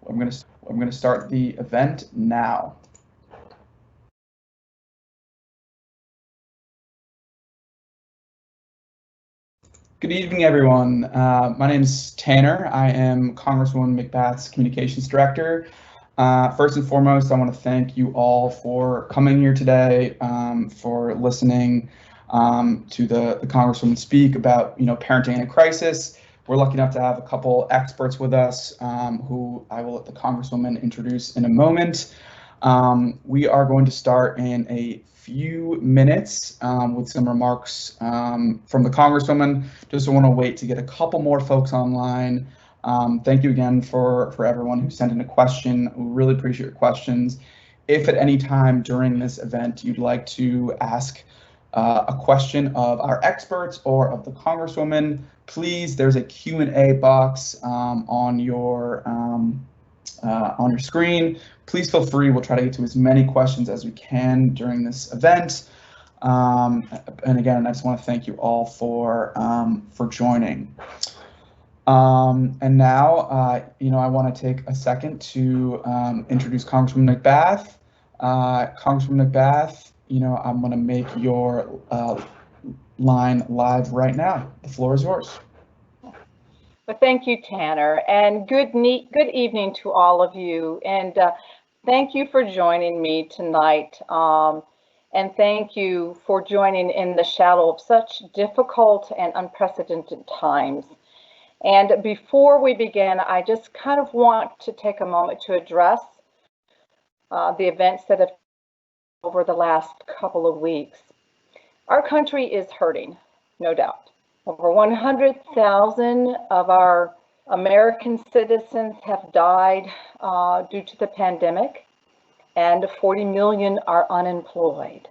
I'm going to start the event now. Good evening, everyone. My name is Tanner. I am Congresswoman McBath's Communications Director. First and foremost, I want to thank you all for coming here today, for listening to the Congresswoman speak about, parenting in a crisis. We're lucky enough to have a couple experts with us who I will let the Congresswoman introduce in a moment. We are going to start in a few minutes with some remarks from the Congresswoman. Just want to wait to get a couple more folks online. Thank you again for everyone who sent in a question. We really appreciate your questions. If at any time during this event you'd like to ask a question of our experts or of the Congresswoman, please, there's a Q&A box on your screen. Please feel free. We'll try to get to as many questions as we can during this event. And again, I just want to thank you all for joining. And now, I want to take a second to introduce Congresswoman McBath. Congresswoman McBath, I'm going to make your line live right now. The floor is yours. Well, thank you, Tanner, and good evening to all of you. And thank you for joining me tonight. And thank you for joining in the shadow of such difficult and unprecedented times. And before we begin, I just kind of want to take a moment to address the events that have over the last couple of weeks. Our country is hurting, no doubt. Over 100,000 of our American citizens have died due to the pandemic, and 40 million are unemployed.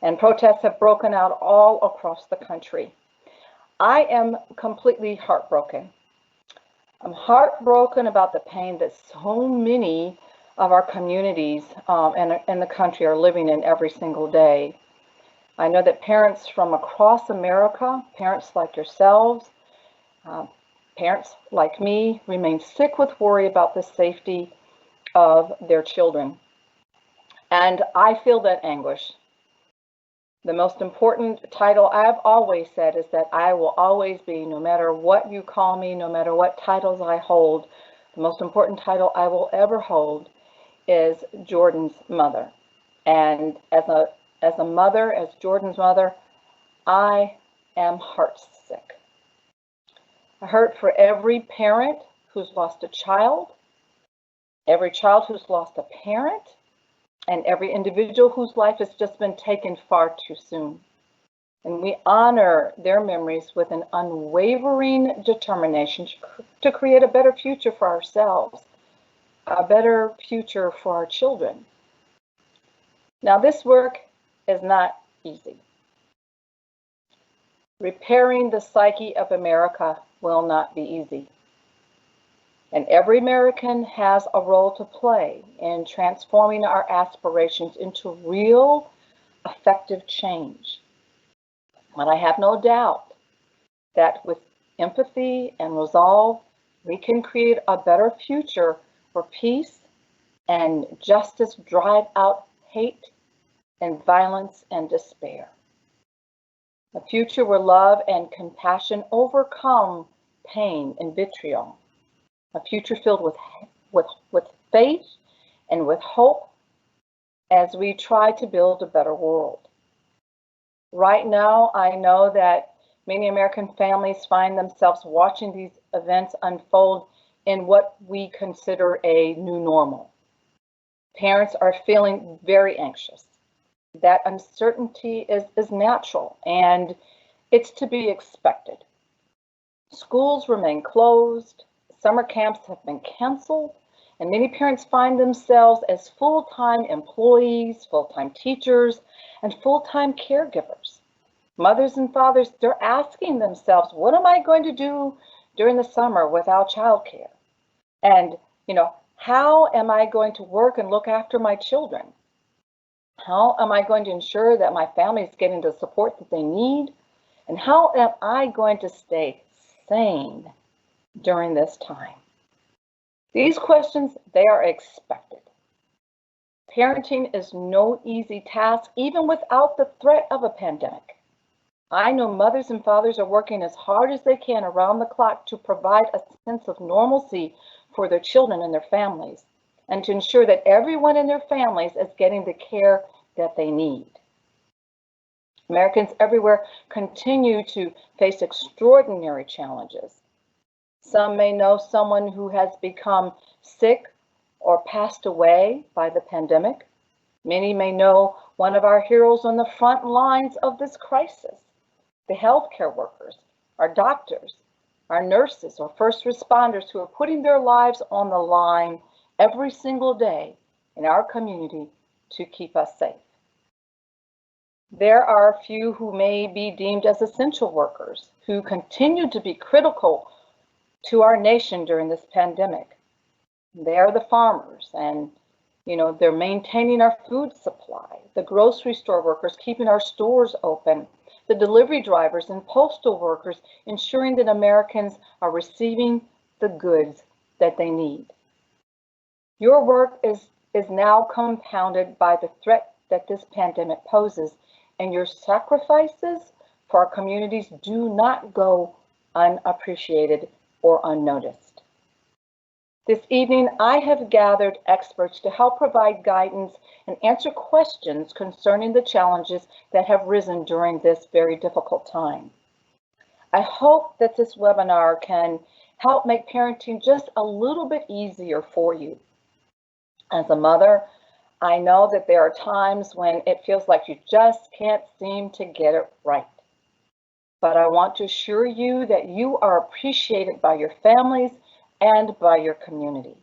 And protests have broken out all across the country. I am completely heartbroken. I'm heartbroken about the pain that so many of our communities and the country are living in every single day. I know that parents from across America, parents like yourselves, parents like me, remain sick with worry about the safety of their children. And I feel that anguish. The most important title I've always said is that I will always be, no matter what you call me, no matter what titles I hold, the most important title I will ever hold is Jordan's mother. And as a mother, as Jordan's mother, I am heartsick. I hurt for every parent who's lost a child, every child who's lost a parent, and every individual whose life has just been taken far too soon. And we honor their memories with an unwavering determination to create a better future for ourselves, a better future for our children. Now, this work is not easy. Repairing the psyche of America will not be easy. And every American has a role to play in transforming our aspirations into real, effective change. But I have no doubt that with empathy and resolve, we can create a better future where peace and justice drive out hate and violence and despair. A future where love and compassion overcome pain and vitriol. A future filled with faith and with hope as we try to build a better world. Right now, I know that many American families find themselves watching these events unfold in what we consider a new normal. Parents are feeling very anxious. That uncertainty is natural, and it's to be expected. Schools remain closed, summer camps have been canceled, and many parents find themselves as full-time employees, full-time teachers, and full-time caregivers. Mothers and fathers, they're asking themselves, what am I going to do during the summer without childcare? And, how am I going to work and look after my children? How am I going to ensure that my family is getting the support that they need? And how am I going to stay sane during this time? These questions, they are expected. Parenting is no easy task, even without the threat of a pandemic. I know mothers and fathers are working as hard as they can around the clock to provide a sense of normalcy for their children and their families, and to ensure that everyone in their families is getting the care that they need. Americans everywhere continue to face extraordinary challenges. Some may know someone who has become sick or passed away by the pandemic. Many may know one of our heroes on the front lines of this crisis. The healthcare workers, our doctors, our nurses, or first responders who are putting their lives on the line every single day in our community to keep us safe. There are a few who may be deemed as essential workers who continue to be critical to our nation during this pandemic. They are the farmers, and they're maintaining our food supply, the grocery store workers keeping our stores open, the delivery drivers and postal workers ensuring that Americans are receiving the goods that they need. Your work is now compounded by the threat that this pandemic poses, and your sacrifices for our communities do not go unappreciated or unnoticed. This evening, I have gathered experts to help provide guidance and answer questions concerning the challenges that have risen during this very difficult time. I hope that this webinar can help make parenting just a little bit easier for you. As a mother, I know that there are times when it feels like you just can't seem to get it right. But I want to assure you that you are appreciated by your families and by your community.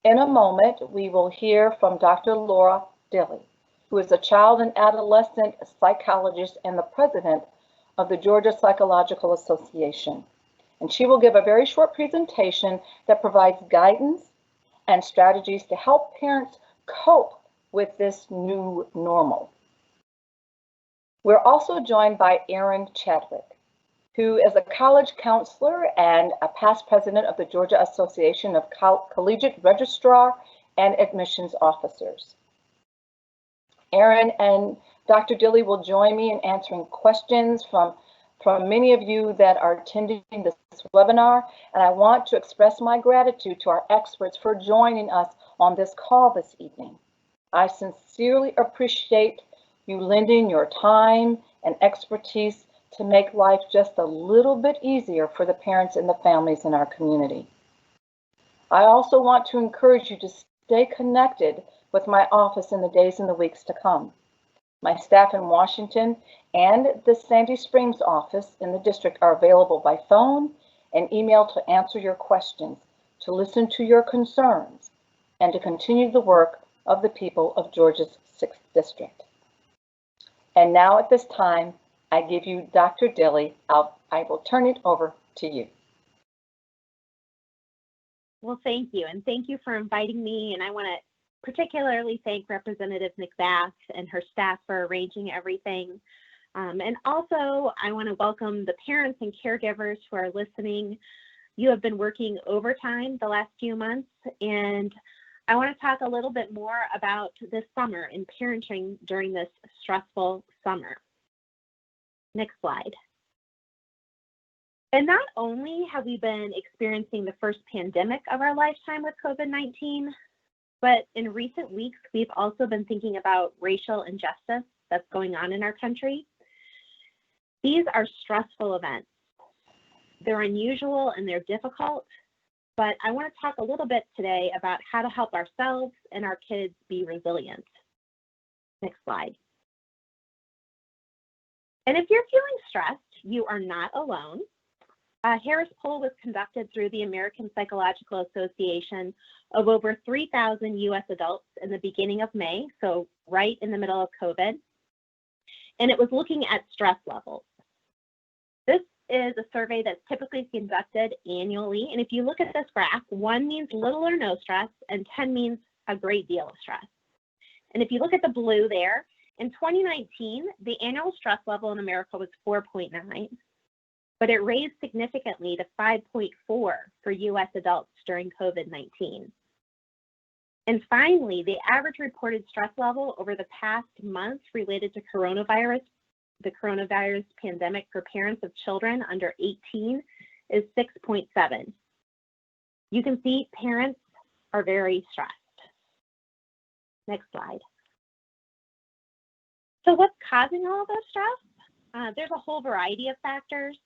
In a moment, we will hear from Dr. Laura Dilley, who is a child and adolescent psychologist and the president of the Georgia Psychological Association. And she will give a very short presentation that provides guidance and strategies to help parents cope with this new normal. We're also joined by Erin Chadwick, who is a college counselor and a past president of the Georgia Association of Collegiate Registrar and Admissions Officers. Erin and Dr. Dilley will join me in answering questions from many of you that are attending this webinar, and I want to express my gratitude to our experts for joining us on this call this evening. I sincerely appreciate you lending your time and expertise to make life just a little bit easier for the parents and the families in our community. I also want to encourage you to stay connected with my office in the days and the weeks to come. My staff in Washington and the Sandy Springs office in the district are available by phone and email to answer your questions, to listen to your concerns, and to continue the work of the people of Georgia's 6th District. And now at this time, I give you Dr. Dilley. I will turn it over to you. Well, thank you. And thank you for inviting me. And I want to particularly thank Representative McBath and her staff for arranging everything. And also, I want to welcome the parents and caregivers who are listening. You have been working overtime the last few months, and I want to talk a little bit more about this summer and parenting during this stressful summer. Next slide. And not only have we been experiencing the first pandemic of our lifetime with COVID-19, but in recent weeks, we've also been thinking about racial injustice that's going on in our country. These are stressful events. They're unusual and they're difficult, but I want to talk a little bit today about how to help ourselves and our kids be resilient. Next slide. And if you're feeling stressed, you are not alone. A Harris poll was conducted through the American Psychological Association of over 3,000 U.S. adults in the beginning of May, so right in the middle of COVID, and it was looking at stress levels. This is a survey that's typically conducted annually, and if you look at this graph, 1 means little or no stress, and 10 means a great deal of stress. And if you look at the blue there, in 2019, the annual stress level in America was 4.9. but it raised significantly to 5.4 for US adults during COVID-19. And finally, the average reported stress level over the past month related to the coronavirus pandemic for parents of children under 18 is 6.7. You can see parents are very stressed. Next slide. So what's causing all of this stress? There's a whole variety of factors.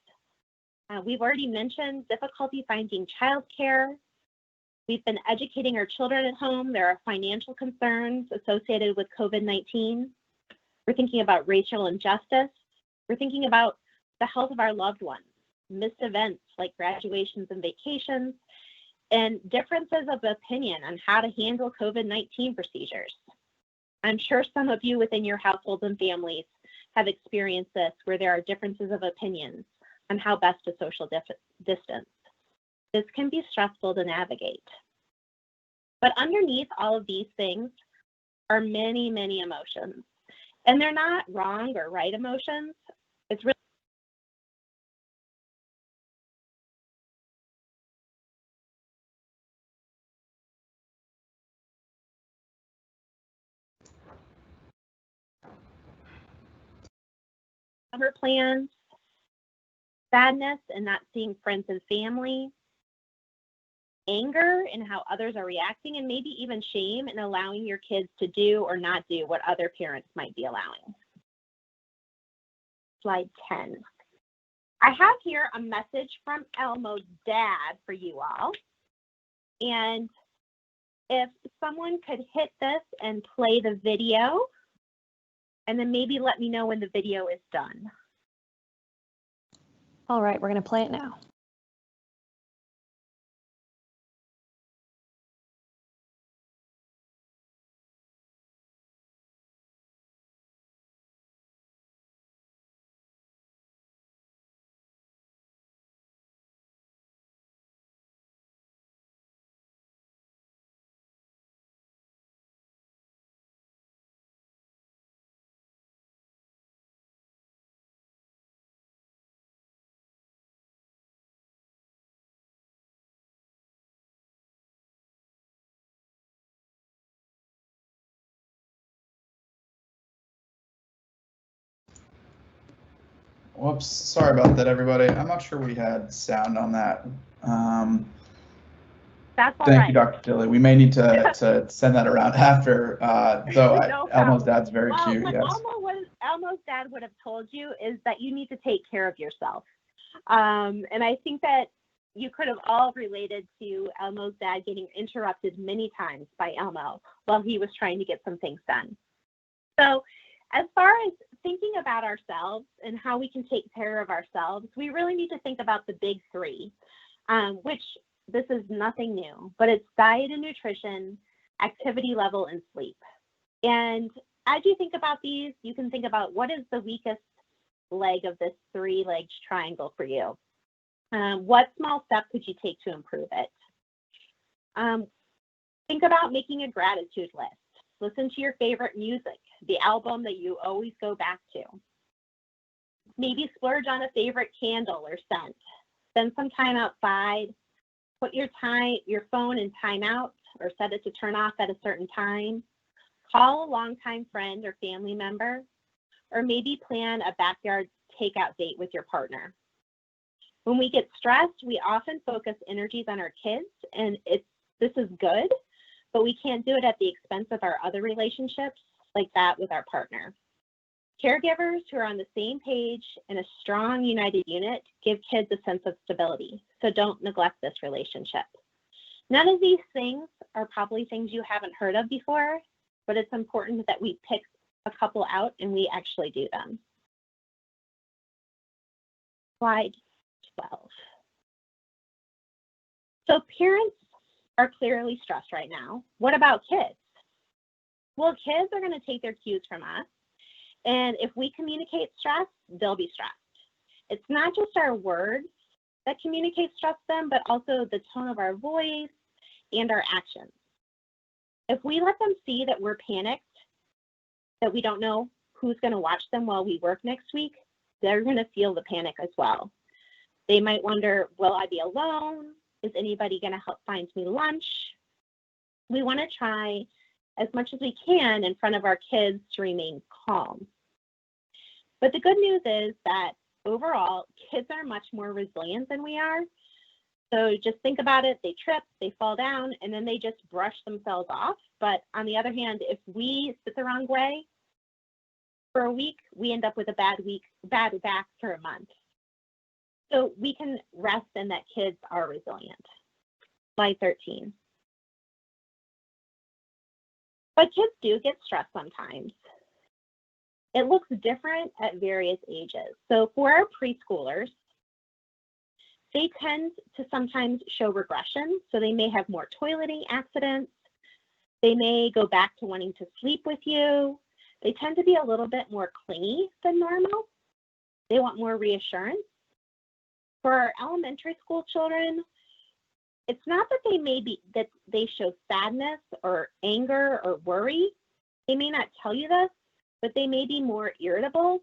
We've already mentioned difficulty finding childcare. We've been educating our children at home. There are financial concerns associated with COVID-19. We're thinking about racial injustice. We're thinking about the health of our loved ones, missed events like graduations and vacations, and differences of opinion on how to handle COVID-19 procedures. I'm sure some of you within your households and families have experienced this, where there are differences of opinions on how best to social distance. This can be stressful to navigate. But underneath all of these things are many, many emotions. And they're not wrong or right emotions. It's really summer plans, sadness and not seeing friends and family, anger and how others are reacting, and maybe even shame in allowing your kids to do or not do what other parents might be allowing. Slide 10. I have here a message from Elmo's dad for you all. And if someone could hit this and play the video, and then maybe let me know when the video is done. All right, we're going to play it now. Whoops, sorry about that, everybody. I'm not sure we had sound on that. That's all Thank right. you, Dr. Dilly. We may need to send that around after, though. No Elmo's problem. dad's very cute, what yes. Elmo's dad would have told you is that you need to take care of yourself. And I think that you could have all related to Elmo's dad getting interrupted many times by Elmo while he was trying to get some things done. So as far as thinking about ourselves and how we can take care of ourselves, we really need to think about the big three, which this is nothing new, but it's diet and nutrition, activity level, and sleep. And as you think about these, you can think about what is the weakest leg of this three-legged triangle for you. What small step could you take to improve it? Think about making a gratitude list. Listen to your favorite music, the album that you always go back to. Maybe splurge on a favorite candle or scent. Spend some time outside. Put your phone in timeout or set it to turn off at a certain time. Call a longtime friend or family member, or maybe plan a backyard takeout date with your partner. When we get stressed, we often focus energies on our kids, and this is good, but we can't do it at the expense of our other relationships, like that with our partner. Caregivers who are on the same page in a strong, united unit give kids a sense of stability, so don't neglect this relationship. None of these things are probably things you haven't heard of before, but it's important that we pick a couple out and we actually do them. Slide 12. So parents are clearly stressed right now. What about kids? Well, kids are going to take their cues from us. And if we communicate stress, they'll be stressed. It's not just our words that communicate stress to them, but also the tone of our voice and our actions. If we let them see that we're panicked, that we don't know who's going to watch them while we work next week, they're going to feel the panic as well. They might wonder, will I be alone? Is anybody going to help find me lunch? We want to try as much as we can in front of our kids to remain calm. But the good news is that overall, kids are much more resilient than we are. So just think about it. They trip, they fall down, and then they just brush themselves off. But on the other hand, if we sit the wrong way for a week, we end up with a bad back for a month. So we can rest in that kids are resilient. Slide 13. But kids do get stressed sometimes. It looks different at various ages. So for our preschoolers, they tend to sometimes show regression. So they may have more toileting accidents. They may go back to wanting to sleep with you. They tend to be a little bit more clingy than normal. They want more reassurance. For our elementary school children, it's not that they show sadness or anger or worry. They may not tell you this, but they may be more irritable.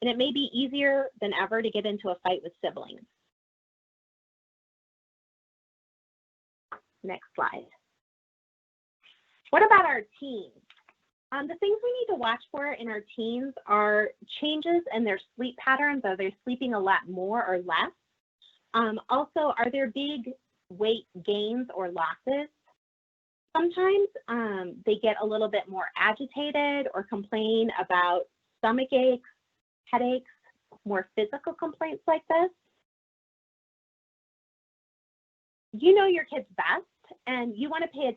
And it may be easier than ever to get into a fight with siblings. Next slide. What about our teens? The things we need to watch for in our teens are changes in their sleep patterns. Are they sleeping a lot more or less? Also, are there big weight gains or losses? Sometimes they get a little bit more agitated or complain about stomach aches, headaches, more physical complaints like this. You know your kids best, and you want to pay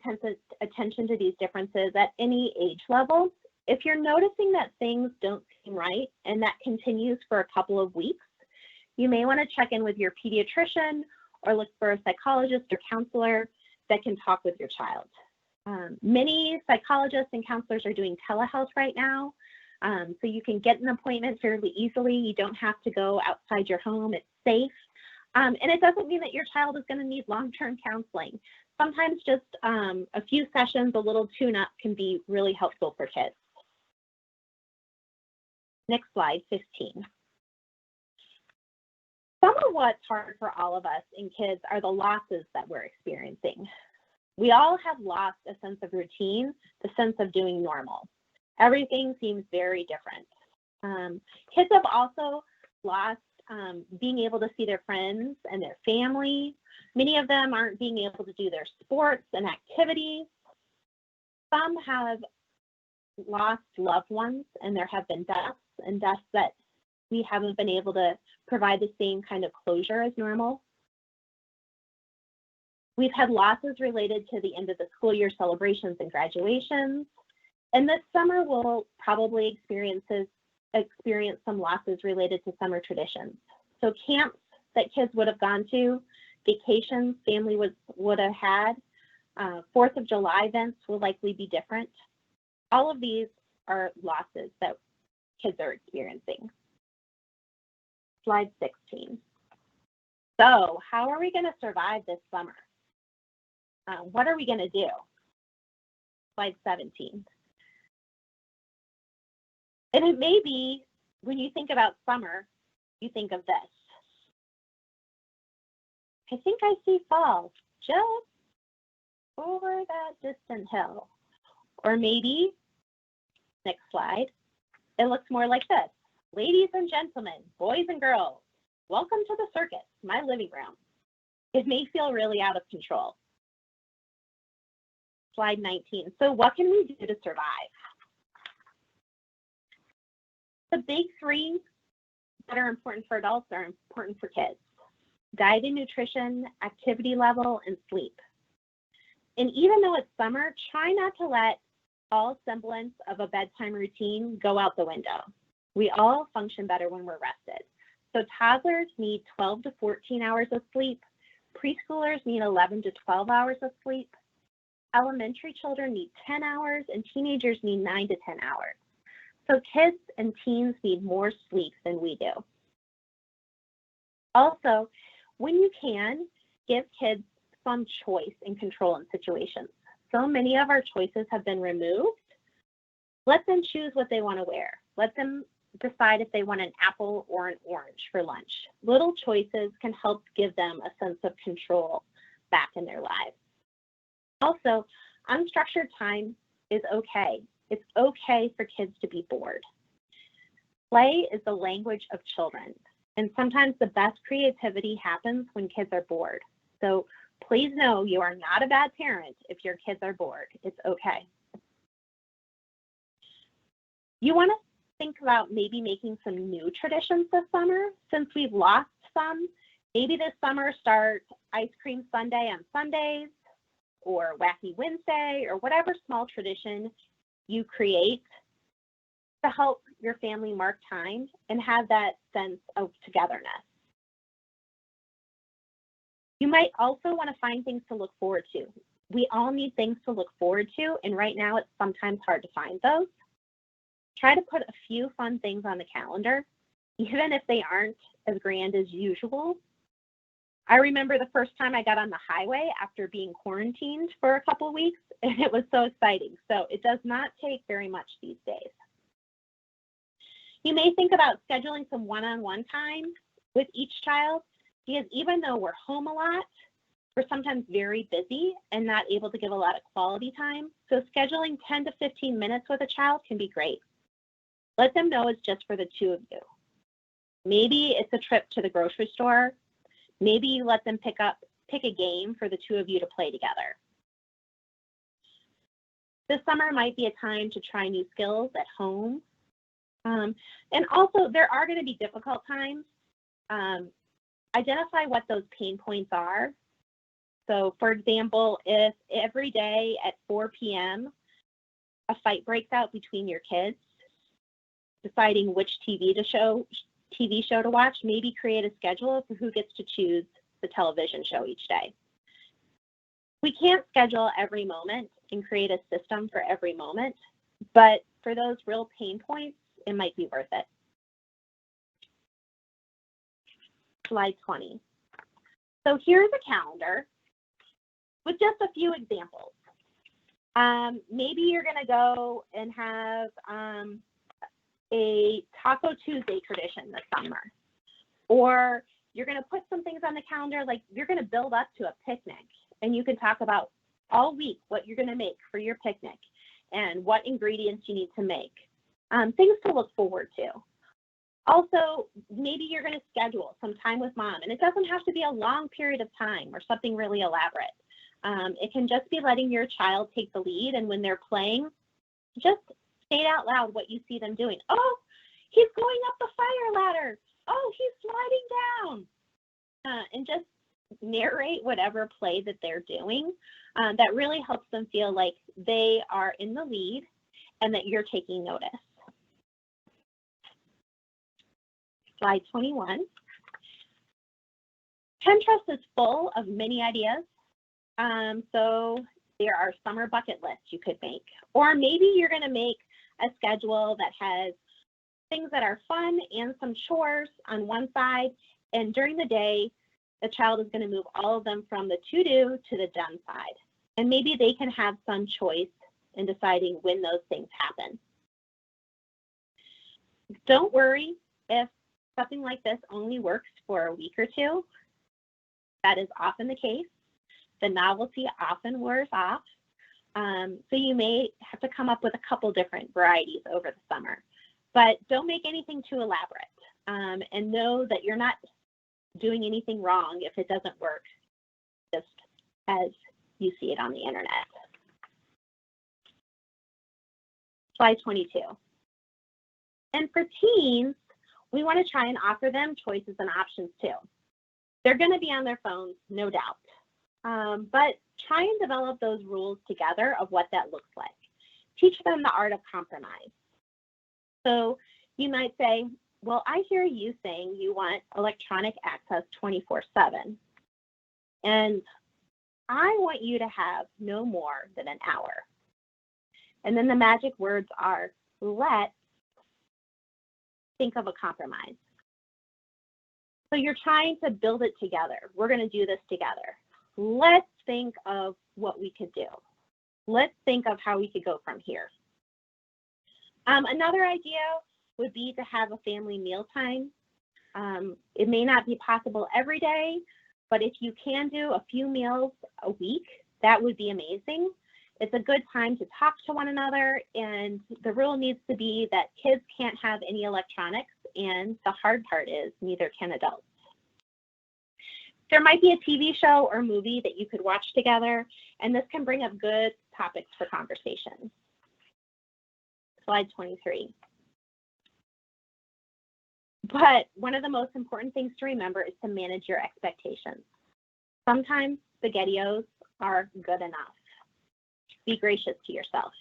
attention to these differences at any age level. If you're noticing that things don't seem right and that continues for a couple of weeks, you may want to check in with your pediatrician or look for a psychologist or counselor that can talk with your child. Many psychologists and counselors are doing telehealth right now, so you can get an appointment fairly easily. You don't have to go outside your home. It's safe. And it doesn't mean that your child is going to need long-term counseling. Sometimes just a few sessions, a little tune-up can be really helpful for kids. Next slide, 15. Some of what's hard for all of us in kids are the losses that we're experiencing. We all have lost a sense of routine, the sense of doing normal. Everything seems very different. Kids have also lost being able to see their friends and their family. Many of them aren't being able to do their sports and activities. Some have lost loved ones, and there have been deaths that we haven't been able to provide the same kind of closure as normal. We've had losses related to the end of the school year celebrations and graduations. And this summer we'll probably experience some losses related to summer traditions. So camps that kids would have gone to, vacations family would have had, 4th of July events will likely be different. All of these are losses that kids are experiencing. Slide 16. So how are we going to survive this summer? What are we going to do? Slide 17. And it may be, when you think about summer, you think of this. I think I see fall just over that distant hill. Or maybe, next slide, it looks more like this. Ladies and gentlemen, boys and girls, welcome to the circus, my living room. It may feel really out of control. Slide 19. So what can we do to survive? The big three that are important for adults are important for kids. Diet and nutrition, activity level, and sleep. And even though it's summer, try not to let all semblance of a bedtime routine go out the window. We all function better when we're rested. So toddlers need 12 to 14 hours of sleep. Preschoolers need 11 to 12 hours of sleep. Elementary children need 10 hours, and teenagers need 9 to 10 hours. So kids and teens need more sleep than we do. Also, when you can, give kids some choice and control in situations. So many of our choices have been removed. Let them choose what they want to wear. Let them decide if they want an apple or an orange for lunch. Little choices can help give them a sense of control back in their lives. Also, unstructured time is okay. It's okay for kids to be bored. Play is the language of children, and sometimes the best creativity happens when kids are bored. So please know you are not a bad parent if your kids are bored. It's okay. You want to think about maybe making some new traditions this summer. Since we've lost some, maybe this summer start ice cream Sunday on Sundays or Wacky Wednesday or whatever small tradition you create to help your family mark time and have that sense of togetherness. You might also want to find things to look forward to. We all need things to look forward to, and right now it's sometimes hard to find those. Try to put a few fun things on the calendar, even if they aren't as grand as usual. I remember the first time I got on the highway after being quarantined for a couple of weeks, and it was so exciting. So it does not take very much these days. You may think about scheduling some one-on-one time with each child, because even though we're home a lot, we're sometimes very busy and not able to give a lot of quality time. So scheduling 10 to 15 minutes with a child can be great. Let them know it's just for the two of you. Maybe it's a trip to the grocery store. Maybe you let them pick a game for the two of you to play together. This summer might be a time to try new skills at home. And also, there are going to be difficult times. Identify what those pain points are. So, for example, if every day at 4 p.m. a fight breaks out between your kids, deciding which TV show to watch, maybe create a schedule for who gets to choose the television show each day. We can't schedule every moment and create a system for every moment, but for those real pain points, it might be worth it. Slide 20. So here's a calendar with just a few examples. Maybe you're going to go and have a Taco Tuesday tradition this summer. Or you're going to put some things on the calendar, like you're going to build up to a picnic, and you can talk about all week what you're going to make for your picnic and what ingredients you need to make. Things to look forward to. Also, maybe you're going to schedule some time with mom, and it doesn't have to be a long period of time or something really elaborate. It can just be letting your child take the lead, and when they're playing, just state out loud what you see them doing. Oh, he's going up the fire ladder. Oh, he's sliding down. And just narrate whatever play that they're doing. That really helps them feel like they are in the lead and that you're taking notice. Slide 21. Pinterest is full of mini ideas. So there are summer bucket lists you could make. Or maybe you're going to make a schedule that has things that are fun and some chores on one side. And during the day, the child is going to move all of them from the to-do to the done side. And maybe they can have some choice in deciding when those things happen. Don't worry if something like this only works for a week or two. That is often the case. The novelty often wears off. So you may have to come up with a couple different varieties over the summer. But don't make anything too elaborate. And know that you're not doing anything wrong if it doesn't work just as you see it on the internet. Slide 22. And for teens, we want to try and offer them choices and options too. They're going to be on their phones, no doubt. But try and develop those rules together of what that looks like. Teach them the art of compromise. So you might say, well, I hear you saying you want electronic access 24/7. And I want you to have no more than an hour. And then the magic words are, let's think of a compromise. So you're trying to build it together. We're going to do this together. Let's think of what we could do. Let's think of how we could go from here. Another idea would be to have a family mealtime. It may not be possible every day, but if you can do a few meals a week, that would be amazing. It's a good time to talk to one another, and the rule needs to be that kids can't have any electronics, and the hard part is neither can adults. There might be a TV show or movie that you could watch together, and this can bring up good topics for conversation. Slide 23. But one of the most important things to remember is to manage your expectations. Sometimes SpaghettiOs are good enough. Be gracious to yourself.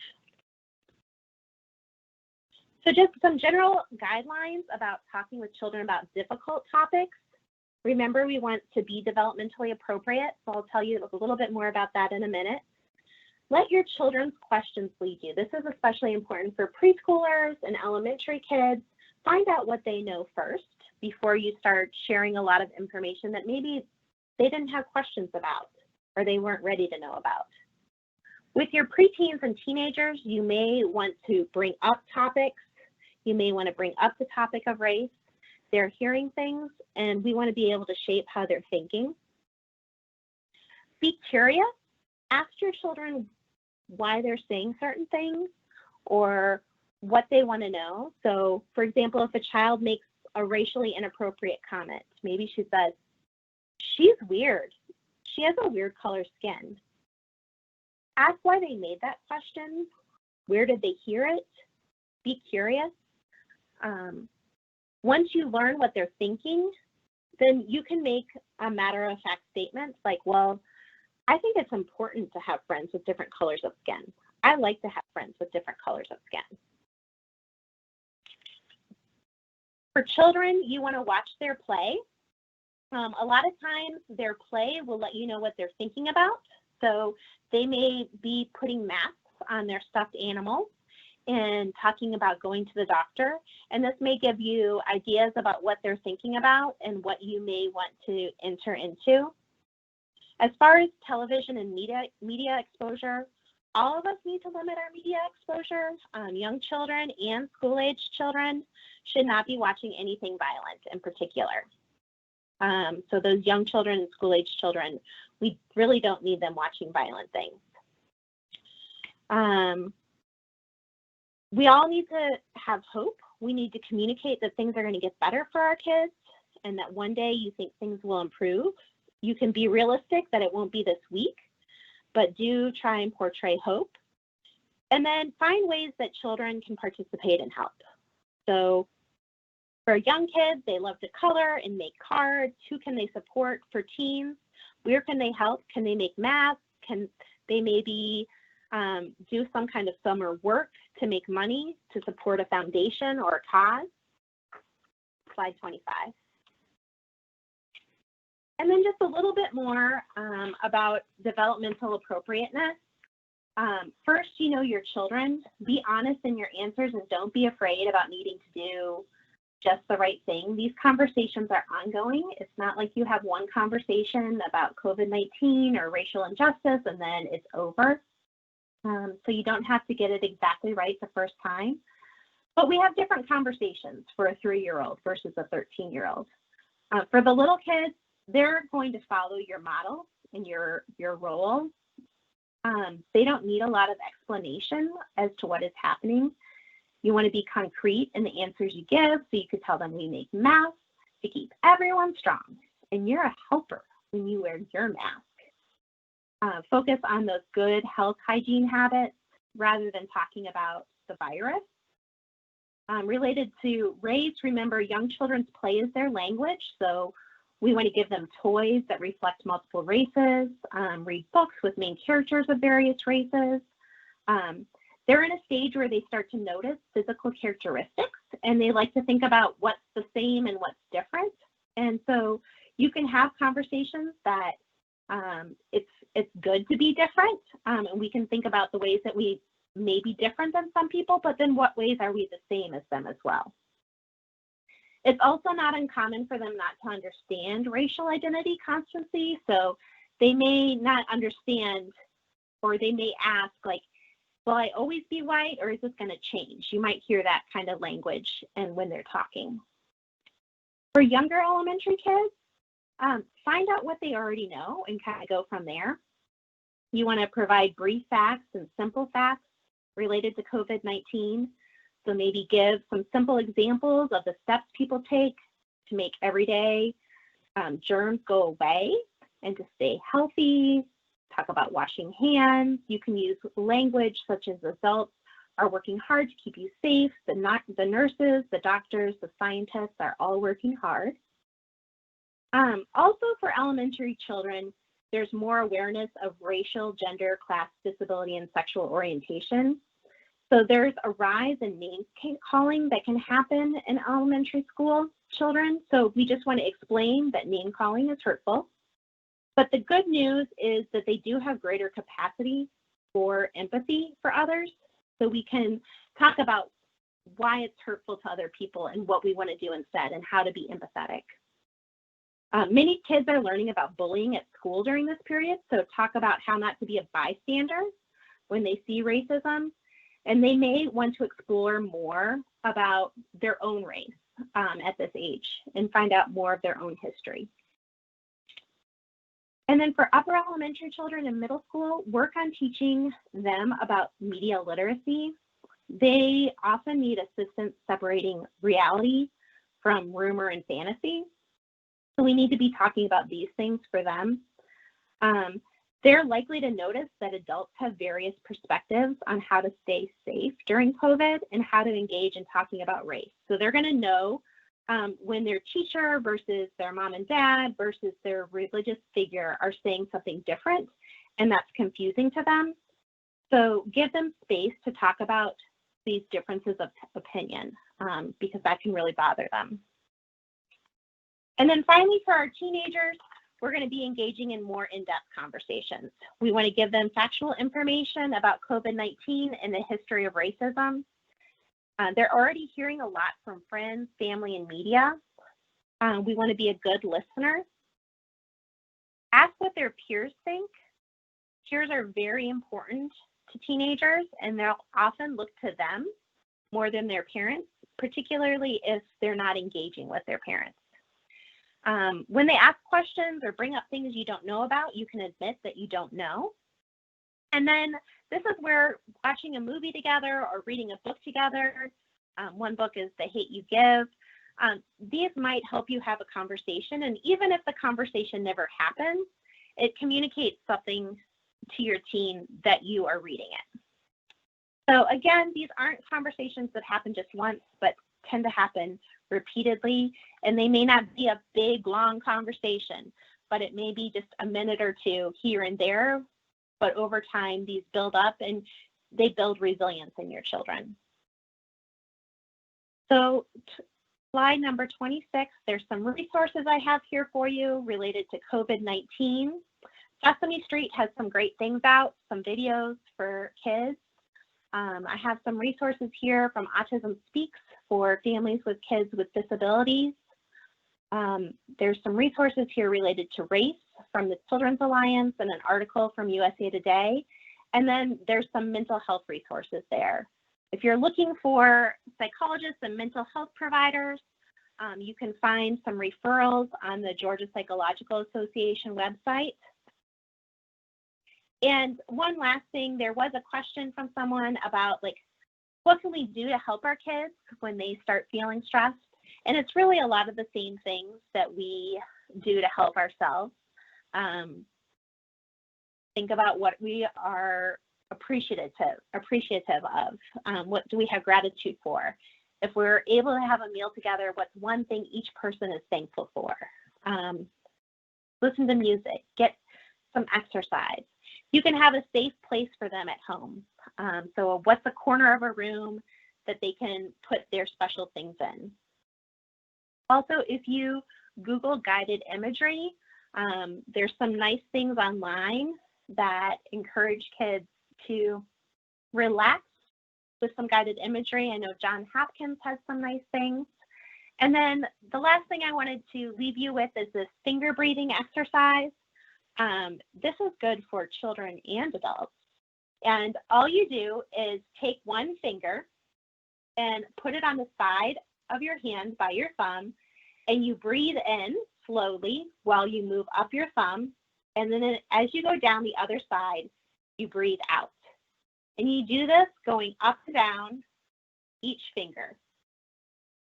So just some general guidelines about talking with children about difficult topics. Remember, we want to be developmentally appropriate, so I'll tell you a little bit more about that in a minute. Let your children's questions lead you. This is especially important for preschoolers and elementary kids. Find out what they know first before you start sharing a lot of information that maybe they didn't have questions about or they weren't ready to know about. With your preteens and teenagers, you may want to bring up topics. You may want to bring up the topic of race. They're hearing things, and we want to be able to shape how they're thinking. Be curious. Ask your children why they're saying certain things or what they want to know. So, for example, if a child makes a racially inappropriate comment, maybe she says, "She's weird. She has a weird color skin." Ask why they made that question. Where did they hear it? Be curious. Once you learn what they're thinking, then you can make a matter-of-fact statement like, well, I think it's important to have friends with different colors of skin. I like to have friends with different colors of skin. For children, you want to watch their play. A lot of times their play will let you know what they're thinking about. So they may be putting masks on their stuffed animals and talking about going to the doctor. And this may give you ideas about what they're thinking about and what you may want to enter into. As far as television and media exposure, all of us need to limit our media exposure. Young children and school-aged children should not be watching anything violent in particular. So those young children and school-aged children, we really don't need them watching violent things. We all need to have hope. We need to communicate that things are going to get better for our kids and that one day you think things will improve. You can be realistic that it won't be this week, but do try and portray hope. And then find ways that children can participate and help. So for young kids, they love to color and make cards. Who can they support? For teens, where can they help? Can they make masks? Can they maybe do some kind of summer work to make money to support a foundation or a cause? Slide 25. And then just a little bit more about developmental appropriateness. First, you know your children. Be honest in your answers and don't be afraid about needing to do just the right thing. These conversations are ongoing. It's not like you have one conversation about COVID-19 or racial injustice and then it's over. So you don't have to get it exactly right the first time. But we have different conversations for a 3-year-old versus a 13-year-old. For the little kids, they're going to follow your model and your role. They don't need a lot of explanation as to what is happening. You want to be concrete in the answers you give, so you could tell them we make masks to keep everyone strong, and you're a helper when you wear your mask. Focus on those good health hygiene habits rather than talking about the virus. Related to race, remember young children's play is their language, so we want to give them toys that reflect multiple races, read books with main characters of various races. They're in a stage where they start to notice physical characteristics and they like to think about what's the same and what's different. And so you can have conversations that it's good to be different, and we can think about the ways that we may be different than some people, but then what ways are we the same as them as well? It's also not uncommon for them not to understand racial identity constancy. So they may not understand, or they may ask, like, Will I always be white, or is this going to change? You might hear that kind of language and when they're talking. For younger elementary kids, find out what they already know and kind of go from there. You want to provide brief facts and simple facts related to COVID-19. So maybe give some simple examples of the steps people take to make everyday germs go away and to stay healthy. Talk about washing hands. You can use language such as adults are working hard to keep you safe. The nurses, the doctors, the scientists are all working hard. Also for elementary children, there's more awareness of racial, gender, class, disability, and sexual orientation. So there's a rise in name calling that can happen in elementary school children. So we just want to explain that name calling is hurtful. But the good news is that they do have greater capacity for empathy for others. So we can talk about why it's hurtful to other people and what we want to do instead and how to be empathetic. Many kids are learning about bullying at school during this period. So talk about how not to be a bystander when they see racism. And they may want to explore more about their own race at this age and find out more of their own history. And then for upper elementary children and middle school, work on teaching them about media literacy. They often need assistance separating reality from rumor and fantasy. So we need to be talking about these things for them. They're likely to notice that adults have various perspectives on how to stay safe during COVID and how to engage in talking about race. So they're going to know when their teacher versus their mom and dad versus their religious figure are saying something different, and that's confusing to them. So give them space to talk about these differences of opinion because that can really bother them. And then finally, for our teenagers, we're going to be engaging in more in-depth conversations. We want to give them factual information about COVID-19 and the history of racism. They're already hearing a lot from friends, family, and media. We want to be a good listener. Ask what their peers think. Peers are very important to teenagers, and they'll often look to them more than their parents, particularly if they're not engaging with their parents. When they ask questions or bring up things you don't know about, you can admit that you don't know. And then this is where watching a movie together or reading a book together, one book is The Hate You Give, these might help you have a conversation. And even if the conversation never happens, it communicates something to your teen that you are reading it. So again, these aren't conversations that happen just once, but tend to happen repeatedly. And they may not be a big, long conversation, but it may be just a minute or two here and there. But over time, these build up and they build resilience in your children. So slide number 26, there's some resources I have here for you related to COVID-19. Sesame Street has some great things out, some videos for kids. I have some resources here from Autism Speaks for families with kids with disabilities. There's some resources here related to race from the Children's Alliance and an article from USA Today. And then there's some mental health resources there. If you're looking for psychologists and mental health providers, you can find some referrals on the Georgia Psychological Association website. And one last thing, there was a question from someone about what can we do to help our kids when they start feeling stressed? And it's really a lot of the same things that we do to help ourselves. Think about what we are appreciative of. What do we have gratitude for? If we're able to have a meal together, what's one thing each person is thankful for? Listen to music, get some exercise. You can have a safe place for them at home. So what's a corner of a room that they can put their special things in? Also, if you Google guided imagery, there's some nice things online that encourage kids to relax with some guided imagery. I know Johns Hopkins has some nice things. And then the last thing I wanted to leave you with is this finger breathing exercise. This is good for children and adults. And all you do is take one finger and put it on the side of your hand by your thumb, and you breathe in slowly while you move up your thumb. And then as you go down the other side, you breathe out. And you do this going up and down each finger.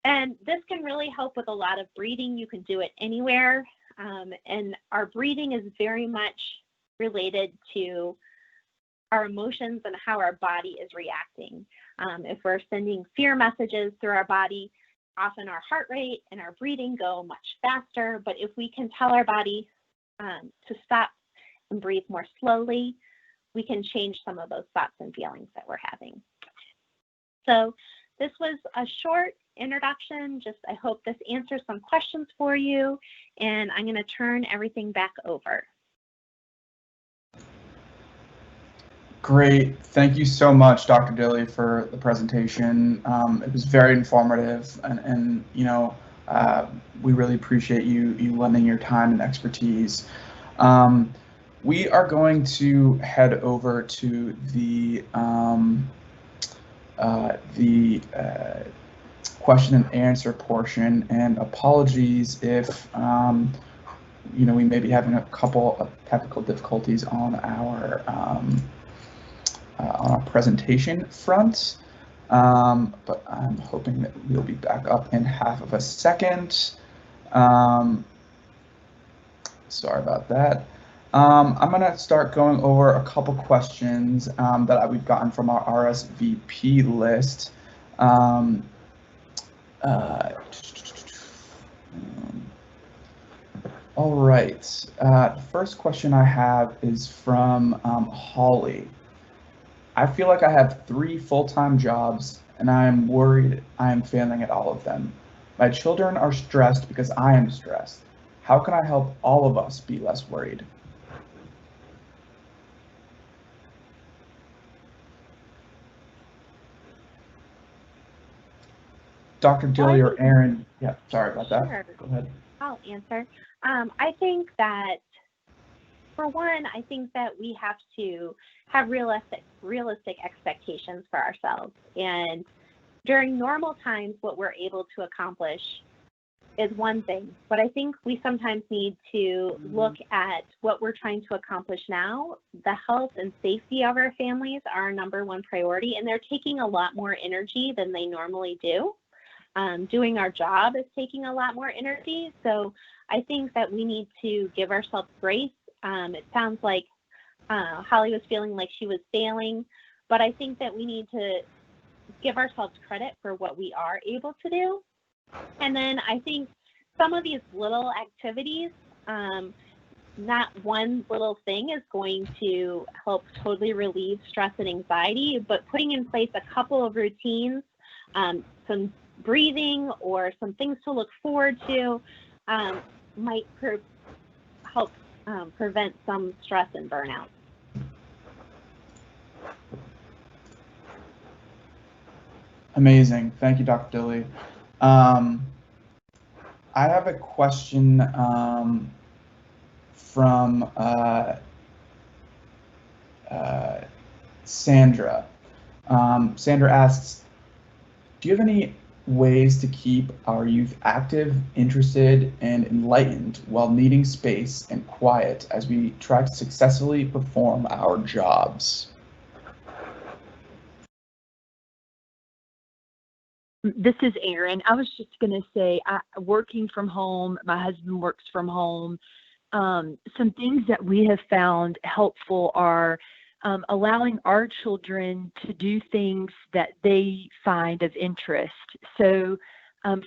And this can really help with a lot of breathing. You can do it anywhere. And our breathing is very much related to our emotions and how our body is reacting. If we're sending fear messages through our body, often our heart rate and our breathing go much faster. But if we can tell our body to stop and breathe more slowly, we can change some of those thoughts and feelings that we're having. So this was a short introduction. I hope this answers some questions for you, and I'm going to turn everything back over. Great. Thank you so much, Dr. Dilley, for the presentation. It was very informative, and we really appreciate you lending your time and expertise. We are going to head over to the question and answer portion, and apologies if we may be having a couple of technical difficulties on our presentation front, but I'm hoping that we'll be back up in half of a second. Sorry about that. I'm going to start going over a couple questions that we've gotten from our RSVP list. All right. The first question I have is from Holly. I feel like I have 3 full-time jobs, and I am worried I am failing at all of them. My children are stressed because I am stressed. How can I help all of us be less worried? Dr. Dilley or Aaron, yeah, sorry about that. Sure. Go ahead. I'll answer. I think that, for one, I think that we have to have realistic expectations for ourselves. And during normal times, what we're able to accomplish is one thing. But I think we sometimes need to look at what we're trying to accomplish now. The health and safety of our families are our #1 priority, and they're taking a lot more energy than they normally do. Doing our job is taking a lot more energy. So I think that we need to give ourselves grace. It sounds like Holly was feeling like she was failing, but I think that we need to give ourselves credit for what we are able to do. And then I think some of these little activities, not one little thing is going to help totally relieve stress and anxiety, but putting in place a couple of routines, some breathing or some things to look forward to might help prevent some stress and burnout. Amazing. Thank you, Dr. Dilley. I have a question from Sandra. Sandra asks, do you have any ways to keep our youth active, interested, and enlightened while needing space and quiet as we try to successfully perform our jobs? This is Erin. I was just going to say, working from home, my husband works from home. Some things that we have found helpful are allowing our children to do things that they find of interest. So,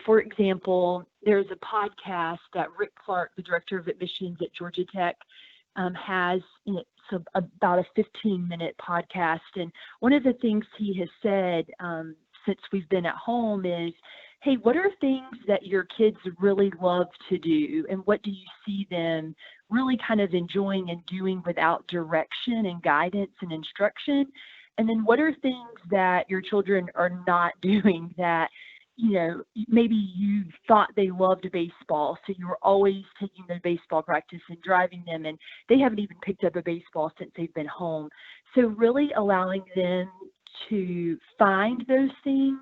for example, there's a podcast that Rick Clark, the director of admissions at Georgia Tech, has. It's about a 15-minute podcast. And one of the things he has said since we've been at home is, hey, what are things that your kids really love to do? And what do you see them really kind of enjoying and doing without direction and guidance and instruction? And then what are things that your children are not doing that, maybe you thought they loved baseball, so you were always taking them to baseball practice and driving them, and they haven't even picked up a baseball since they've been home. So really allowing them to find those things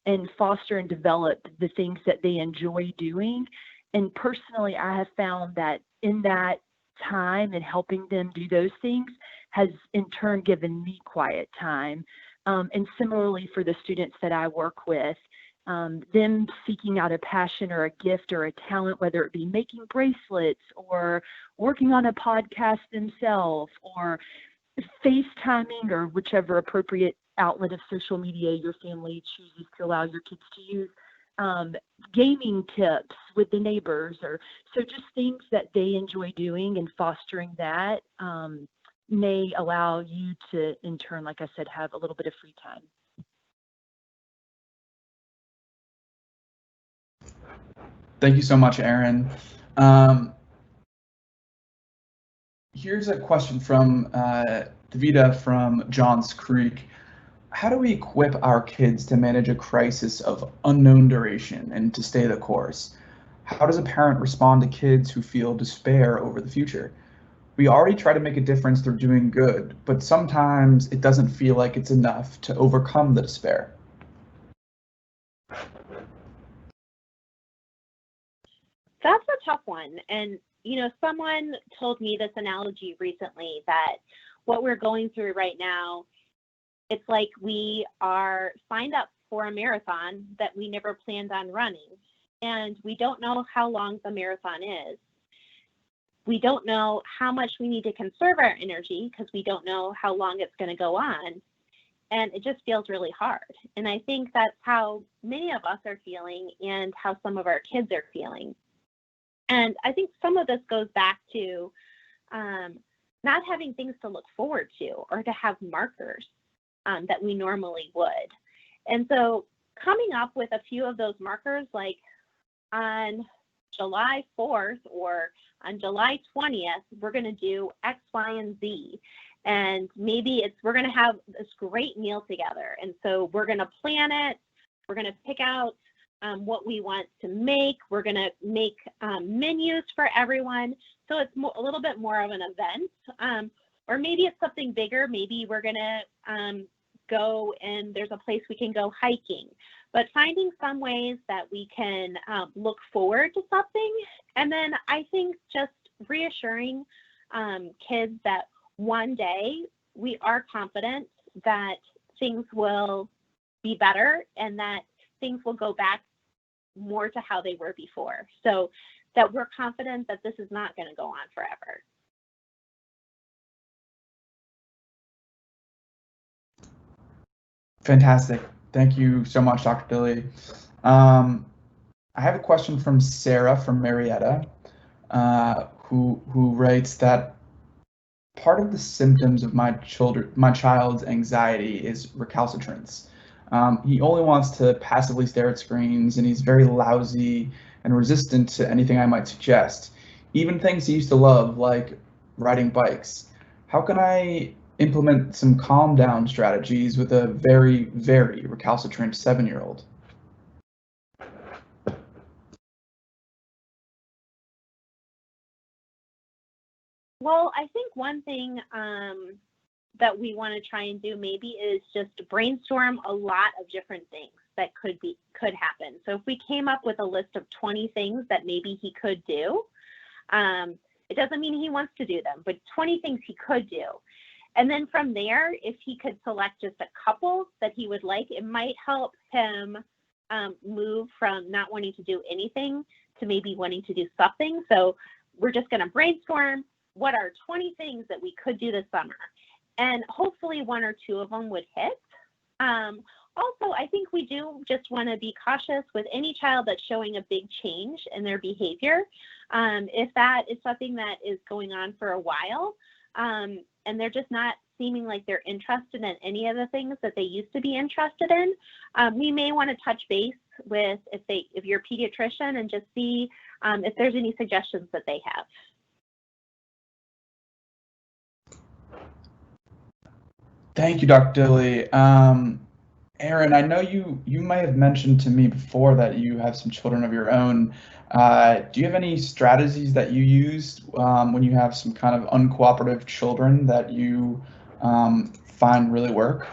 and foster and develop the things that they enjoy doing. And personally, I have found that in that time and helping them do those things has in turn given me quiet time. And similarly for the students that I work with, them seeking out a passion or a gift or a talent, whether it be making bracelets or working on a podcast themselves or FaceTiming or whichever appropriate outlet of social media your family chooses to allow your kids to use, gaming tips with the neighbors, or so just things that they enjoy doing, and fostering that may allow you to, in turn, like I said, have a little bit of free time. Thank you so much, Erin. Here's a question from Davida from Johns Creek. How do we equip our kids to manage a crisis of unknown duration and to stay the course? How does a parent respond to kids who feel despair over the future? We already try to make a difference through doing good, but sometimes it doesn't feel like it's enough to overcome the despair. That's a tough one. And, you know, someone told me this analogy recently that what we're going through right now, it's like we are signed up for a marathon that we never planned on running. And we don't know how long the marathon is. We don't know how much we need to conserve our energy because we don't know how long it's going to go on. And it just feels really hard. And I think that's how many of us are feeling and how some of our kids are feeling. And I think some of this goes back to not having things to look forward to or to have markers that we normally would. And so coming up with a few of those markers, like on July 4th or on July 20th, we're going to do X, Y, and Z. And maybe we're going to have this great meal together. And so we're going to plan it. We're going to pick out what we want to make. We're going to make menus for everyone. So it's a little bit more of an event. Or maybe it's something bigger. Maybe we're going to go and there's a place we can go hiking. But finding some ways that we can look forward to something. And then I think just reassuring kids that one day we are confident that things will be better and that things will go back more to how they were before. So that we're confident that this is not going to go on forever. Fantastic. Thank you so much, Dr. Dilly. I have a question from Sarah from Marietta, who writes that part of the symptoms of my child's anxiety is recalcitrance. He only wants to passively stare at screens, and he's very lousy and resistant to anything I might suggest, even things he used to love, like riding bikes. How can I implement some calm down strategies with a very, very recalcitrant 7-year-old? Well, I think one thing that we want to try and do maybe is just brainstorm a lot of different things that could happen. So if we came up with a list of 20 things that maybe he could do, it doesn't mean he wants to do them, but 20 things he could do. And then from there, if he could select just a couple that he would like, it might help him move from not wanting to do anything to maybe wanting to do something. So we're just going to brainstorm what are 20 things that we could do this summer. And hopefully 1 or 2 of them would hit. Also, I think we do just want to be cautious with any child that's showing a big change in their behavior. If that is something that is going on for a while, and they're just not seeming like they're interested in any of the things that they used to be interested in, we may want to touch base with if you're a pediatrician and just see if there's any suggestions that they have. Thank you, Dr. Dilly. Erin, I know you may have mentioned to me before that you have some children of your own. Do you have any strategies that you use when you have some kind of uncooperative children that you find really work?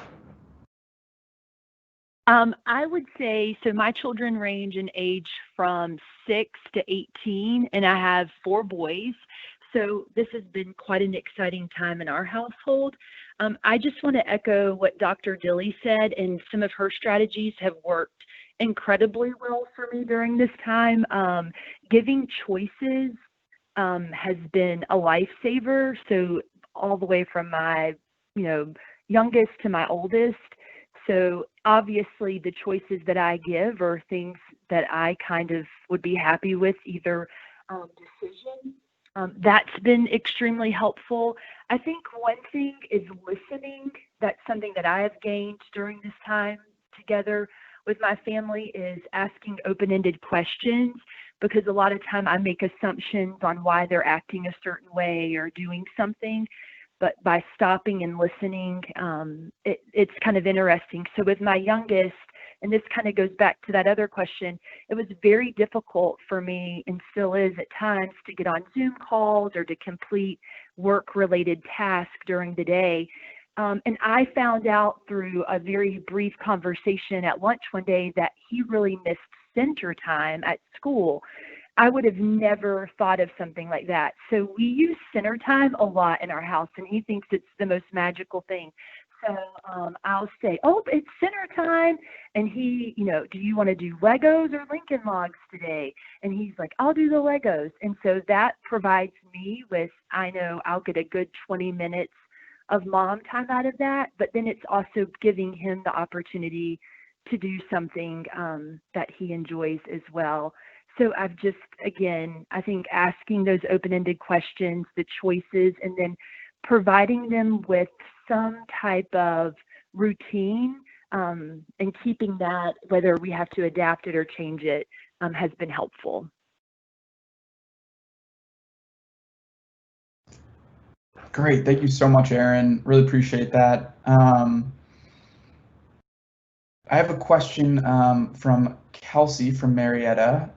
I would say, so my children range in age from 6 to 18, and I have 4 boys. So this has been quite an exciting time in our household. I just want to echo what Dr. Dilly said, and some of her strategies have worked incredibly well for me during this time. Giving choices has been a lifesaver. So all the way from my, youngest to my oldest. So obviously the choices that I give are things that I kind of would be happy with, either decision. That's been extremely helpful. I think one thing is listening. That's something that I have gained during this time together with my family, is asking open-ended questions, because a lot of time I make assumptions on why they're acting a certain way or doing something. But by stopping and listening, it's kind of interesting. So with my youngest, and this kind of goes back to that other question, it was very difficult for me, and still is at times, to get on Zoom calls or to complete work-related tasks during the day. And I found out through a very brief conversation at lunch one day that he really missed center time at school. I would have never thought of something like that. So we use center time a lot in our house, and he thinks it's the most magical thing. So I'll say, oh, it's center time. And he, do you want to do Legos or Lincoln Logs today? And he's like, I'll do the Legos. And so that provides me with, I know I'll get a good 20 minutes of mom time out of that, but then it's also giving him the opportunity to do something that he enjoys as well. So I've just, again, I think asking those open-ended questions, the choices, and then providing them with some type of routine and keeping that, whether we have to adapt it or change it, has been helpful. Great. Thank you so much, Erin. Really appreciate that. I have a question from Kelsey from Marietta,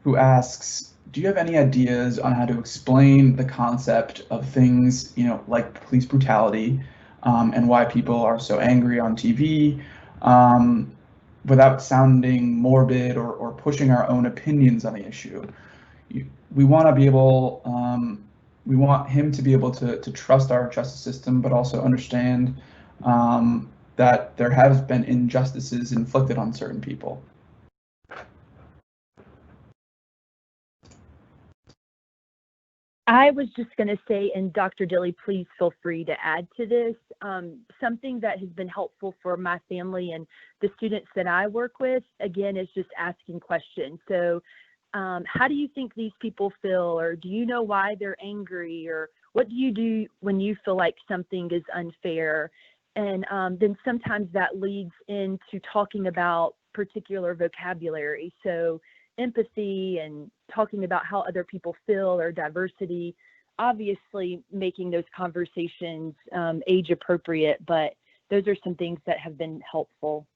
who asks, do you have any ideas on how to explain the concept of things, like police brutality, and why people are so angry on TV, without sounding morbid or pushing our own opinions on the issue? We want to be able, we want him to be able to trust our justice system, but also understand that there have been injustices inflicted on certain people. I was just going to say, and Dr. Dilly, please feel free to add to this, something that has been helpful for my family and the students that I work with, again, is just asking questions. So how do you think these people feel, or do you know why they're angry, or what do you do when you feel like something is unfair? And then sometimes that leads into talking about particular vocabulary. So empathy and talking about how other people feel, or diversity, obviously making those conversations age appropriate, but those are some things that have been helpful.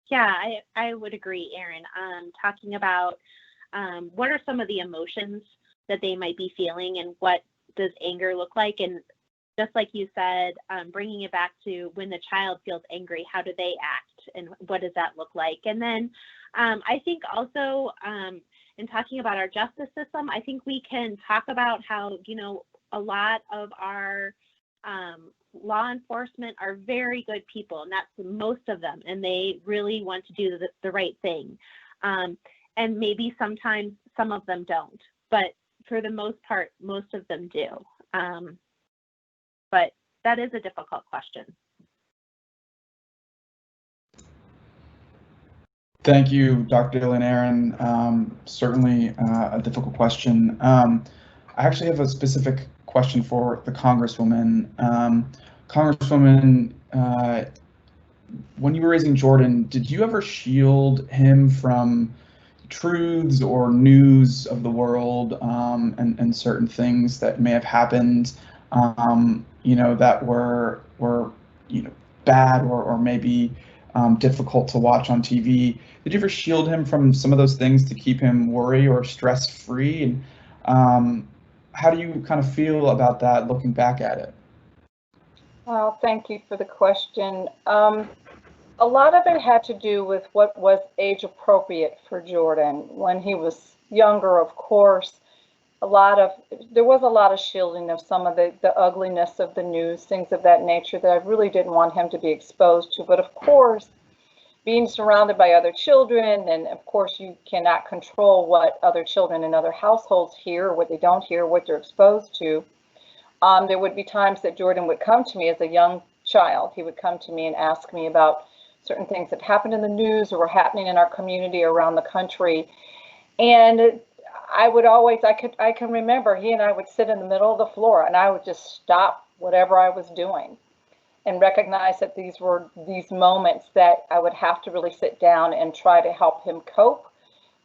Yeah, I would agree, Erin. Talking about what are some of the emotions that they might be feeling, and what does anger look like? And just like you said, bringing it back to when the child feels angry, how do they act, and what does that look like? And then I think also in talking about our justice system, I think we can talk about how, a lot of our law enforcement are very good people, and that's most of them, and they really want to do the right thing. And maybe sometimes some of them don't, but for the most part, most of them do. But that is a difficult question. Thank you, Dr. Dilly and Erin. Certainly a difficult question. I actually have a specific question for the Congresswoman. Congresswoman, when you were raising Jordan, did you ever shield him from truths or news of the world, and certain things that may have happened, that were bad or maybe difficult to watch on TV? Did you ever shield him from some of those things to keep him worry or stress free? And how do you kind of feel about that looking back at it? Well, thank you for the question. A lot of it had to do with what was age appropriate for Jordan. When he was younger, of course, there was a lot of shielding of some of the ugliness of the news, things of that nature that I really didn't want him to be exposed to. But of course, being surrounded by other children, and of course you cannot control what other children in other households hear, what they don't hear, what they're exposed to. There would be times that Jordan would come to me as a young child. He would come to me and ask me about certain things that happened in the news or were happening in our community around the country. And I can remember he and I would sit in the middle of the floor and I would just stop whatever I was doing and recognize that these were these moments that I would have to really sit down and try to help him cope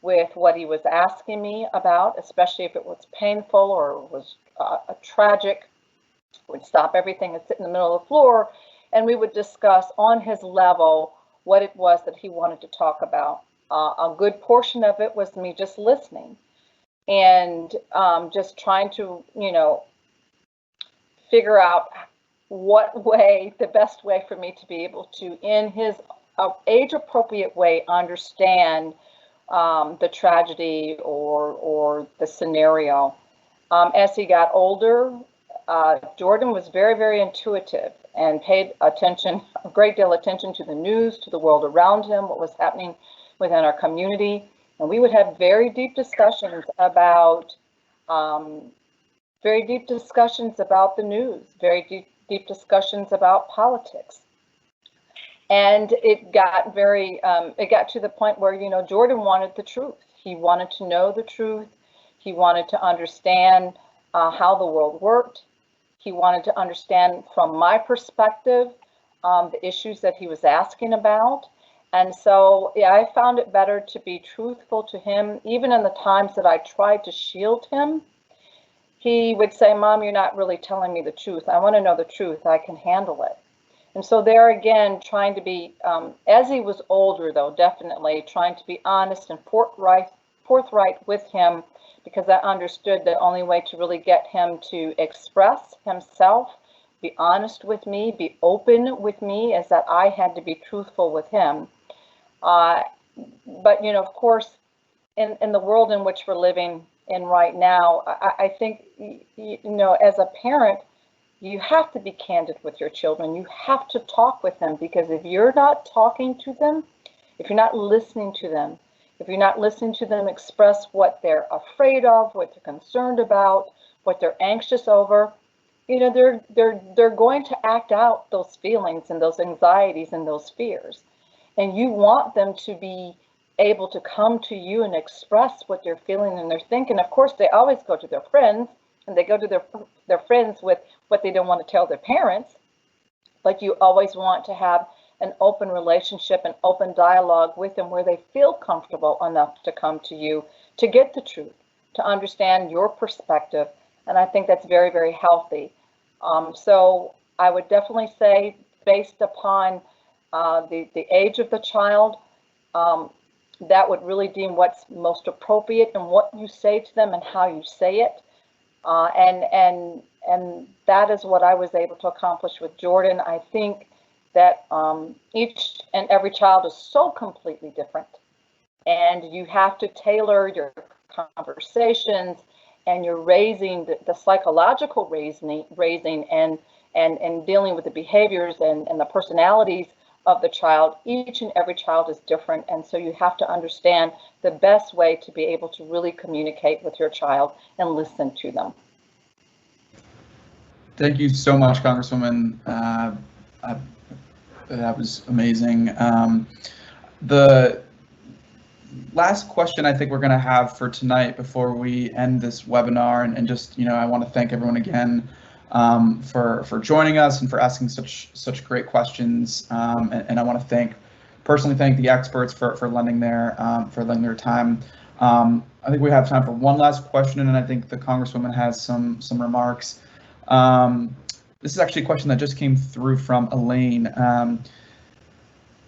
with what he was asking me about, especially if it was painful or was tragic. Would stop everything and sit in the middle of the floor, and we would discuss on his level what it was that he wanted to talk about. A good portion of it was me just listening and just trying to, figure out the best way for me to be able to, in his age-appropriate way, understand the tragedy or the scenario. As he got older, Jordan was very, very intuitive and paid attention, a great deal of attention to the news, to the world around him, what was happening within our community. And we would have very deep discussions about the news, very deep discussions about politics. And it got to the point where, Jordan wanted the truth. He wanted to know the truth. He wanted to understand how the world worked. He wanted to understand from my perspective the issues that he was asking about. And so, I found it better to be truthful to him. Even in the times that I tried to shield him, he would say, "Mom, you're not really telling me the truth. I want to know the truth. I can handle it." And so there again, trying to be, as he was older though, definitely trying to be honest and forthright with him, because I understood the only way to really get him to express himself, be honest with me, be open with me, is that I had to be truthful with him. But, of course, in the world in which we're living in right now, I think, as a parent, you have to be candid with your children. You have to talk with them, because if you're not talking to them, if you're not listening to them, if you're not listening to them express what they're afraid of, what they're concerned about, what they're anxious over, they're going to act out those feelings and those anxieties and those fears. And you want them to be able to come to you and express what they're feeling and they're thinking. Of course, they always go to their friends, and they go to their friends with what they don't want to tell their parents. But you always want to have an open relationship, an open dialogue with them where they feel comfortable enough to come to you to get the truth, to understand your perspective. And I think that's very, very healthy. So I would definitely say, based upon the age of the child, that would really deem what's most appropriate and what you say to them and how you say it. And that is what I was able to accomplish with Jordan. I think that each and every child is so completely different, and you have to tailor your conversations and your raising, the psychological raising and dealing with the behaviors and the personalities of the child. Each and every child is different, and so you have to understand the best way to be able to really communicate with your child and listen to them. Thank you so much, Congresswoman. That was amazing. The last question I think we're going to have for tonight before we end this webinar, and just, I want to thank everyone again for joining us and for asking such great questions. And I want to personally thank the experts for lending their time. I think we have time for one last question, and I think the Congresswoman has some remarks. This is actually a question that just came through from Elaine.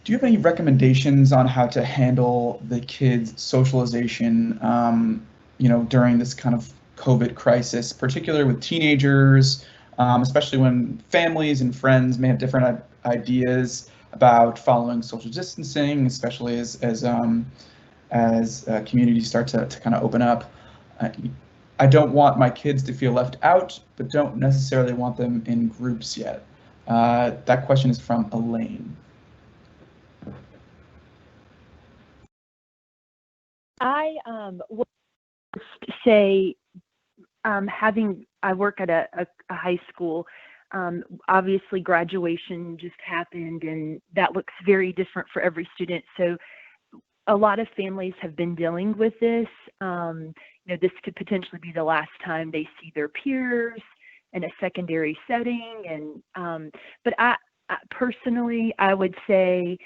Do you have any recommendations on how to handle the kids' socialization, during this kind of COVID crisis, particularly with teenagers, especially when families and friends may have different ideas about following social distancing, especially as communities start to kind of open up. I don't want my kids to feel left out, but don't necessarily want them in groups yet. That question is from Elaine. I would say, I work at a high school. Obviously, graduation just happened, and that looks very different for every student. So a lot of families have been dealing with this. This could potentially be the last time they see their peers in a secondary setting. But I personally, I would say,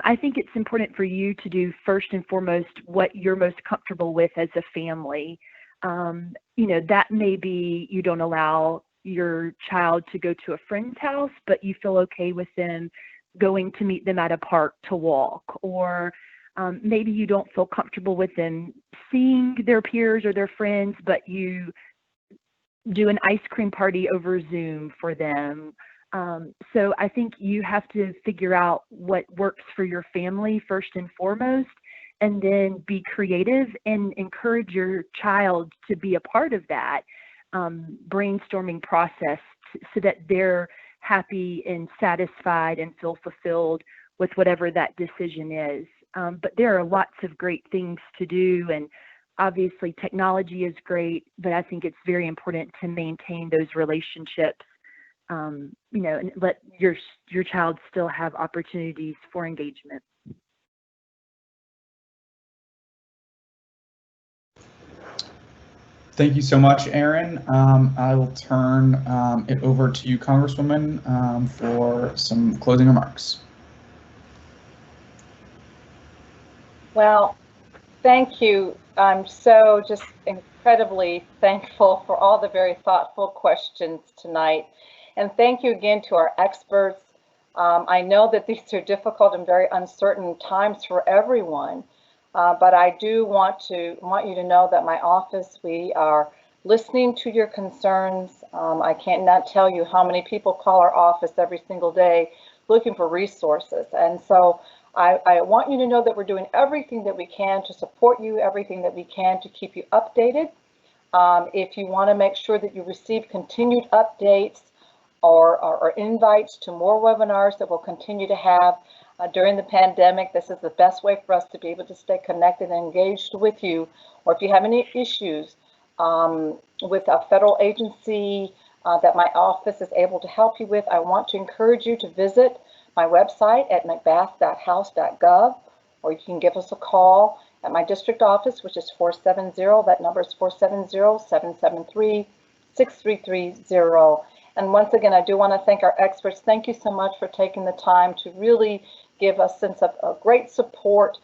I think it's important for you to do first and foremost what you're most comfortable with as a family. That may be you don't allow your child to go to a friend's house, but you feel okay with them going to meet them at a park to walk, or maybe you don't feel comfortable with them seeing their peers or their friends, but you do an ice cream party over Zoom for them. So I think you have to figure out what works for your family first and foremost, and then be creative and encourage your child to be a part of that brainstorming process so that they're happy and satisfied and feel fulfilled with whatever that decision is. But there are lots of great things to do, and obviously technology is great, but I think it's very important to maintain those relationships, and let your child still have opportunities for engagement. Thank you so much, Erin. I will turn it over to you, Congresswoman, for some closing remarks. Well, thank you. I'm so just incredibly thankful for all the very thoughtful questions tonight. And thank you again to our experts. I know that these are difficult and very uncertain times for everyone, but I do want you to know that my office, we are listening to your concerns. I can't not tell you how many people call our office every single day looking for resources. And so I want you to know that we're doing everything that we can to support you, everything that we can to keep you updated. If you want to make sure that you receive continued updates or invites to more webinars that we'll continue to have during the pandemic, this is the best way for us to be able to stay connected and engaged with you. Or if you have any issues with a federal agency that my office is able to help you with, I want to encourage you to visit my website at mcbath.house.gov, or you can give us a call at my district office, which is 470, that number is 470-773-6330. And once again, I do want to thank our experts. Thank you so much for taking the time to really give a sense of great support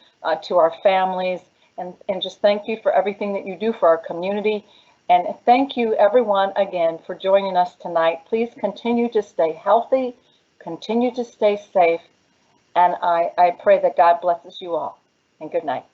to our families. And just thank you for everything that you do for our community. And thank you, everyone, again, for joining us tonight. Please continue to stay healthy, continue to stay safe, and I pray that God blesses you all. And good night.